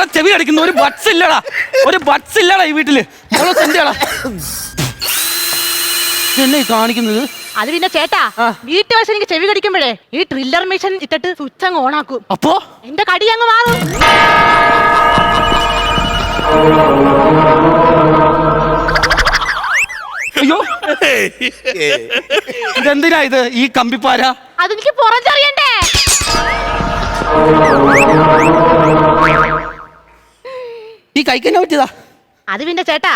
മോളെ ചെവി അടിക്കുന്നു. ഒരു ബഡ്സ് ഇല്ലടാ, ഒരു ബഡ്സ് ഇല്ലടാ ഈ വീട്ടില്. മോളെ എന്തിയാടാ എന്നെ കാണിക്കുന്നത്? അത് പിന്നെ ചേട്ടാ, വീട്ടിൽ വെച്ച് എനിക്ക് ചെവി കടിക്കുമ്പോഴേ ഈ ട്രില്ലർ മെഷീൻ ഇട്ടിട്ട് സ്വിച്ച് അങ്ങ് ഓണാക്കും. അപ്പോ എന്റെ കടി അങ്ങ് മാറും. അയ്യോ, ഇതെന്തിനാ ഇത് ഈ കമ്പിപ്പാര? അതെനിക്ക് പുറഞ്ചറിയണ്ടേ. ഈ കൈക്കെന്നെ പറ്റിയതാ? അത് പിന്നെ ചേട്ടാ,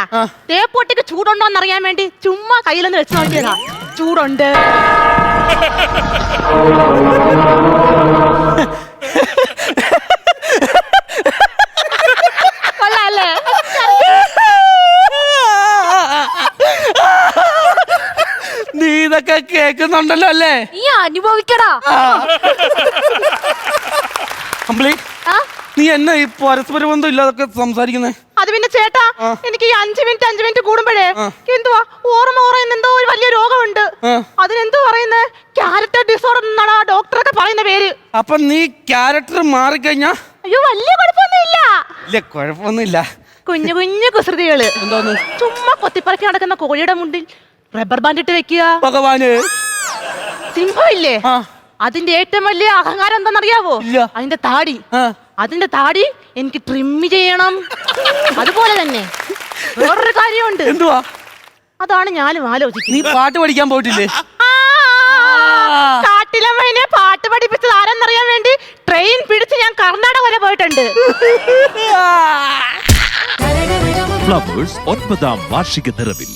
തേപ്പൊട്ടിക്ക് ചൂടുണ്ടോന്ന് അറിയാൻ വേണ്ടി ചുമ്മാ കയ്യിലൊന്ന് വെച്ച് നോക്കിയതാ. ചൂടുണ്ട്. കൊള്ളാല്ലേ? നീ ഇതൊക്കെ കേൾക്കുന്നുണ്ടല്ലോ അല്ലേ? നീ അനുഭവിക്കടാ. അമ്പിളി, നീ എന്നെ ഈ പരസ്പര ബന്ധം ഇല്ലാതൊക്കെ സംസാരിക്കുന്നേ? അത് പിന്നെ ചേട്ടാ, എനിക്ക് ഈ 5 മിനിറ്റ് കൂടുമ്പോഴേ എന്തുവാ ഓർമ്മ എന്തോ ഒരു വലിയ രോഗമുണ്ട്. അതിനെന്തോ പറയുന്നത് ക്യാരക്ടർ ഡിസോർഡർ എന്നാണ് ആ ഡോക്ടറൊക്കെ പറയുന്ന പേര്. അപ്പൊ നീ ക്യാരക്ടർ മാറിക്കഴിഞ്ഞാ? അയ്യോ, വലിയ കുഴപ്പമൊന്നുമില്ല. ഇല്ല, കുഴപ്പമൊന്നുമില്ല. കുഞ്ഞു കുഞ്ഞു കുസൃതികള്. എന്തോന്ന്? ചുമ്മാ കൊത്തിപ്പറക്കി നടക്കുന്ന കോഴിയുടെ മുണ്ടിൽ റബ്ബർ ബാൻഡ് ഇട്ട് വെക്കുക. ഭഗവാന്, സിംഹം ഇല്ലേ, അതിന്റെ ഏറ്റവും വലിയ അഹങ്കാരം എന്താണെന്നറിയാവോ? അതിന്റെ താടി. അതിന്റെ താടി എനിക്ക് ട്രിം ചെയ്യണം. അതുപോലെ തന്നെ വേറൊരു കാര്യമുണ്ട്. എന്തുവാ? അതാണ് ഞാനും ആലോചിക്കുന്നത്. നീ പാട്ട് പഠിക്കാൻ പോയിട്ടില്ലേ? കാട്ടിലമ്മനെ പാട്ട് പഠിപ്പിച്ചത് ആരെന്നറിയാൻ വേണ്ടി ട്രെയിൻ പിടിച്ച് ഞാൻ കർണാടക വരെ പോയിട്ടുണ്ട്. ഫ്ലവേഴ്സ് 9ാം വാർഷിക നിറവിൽ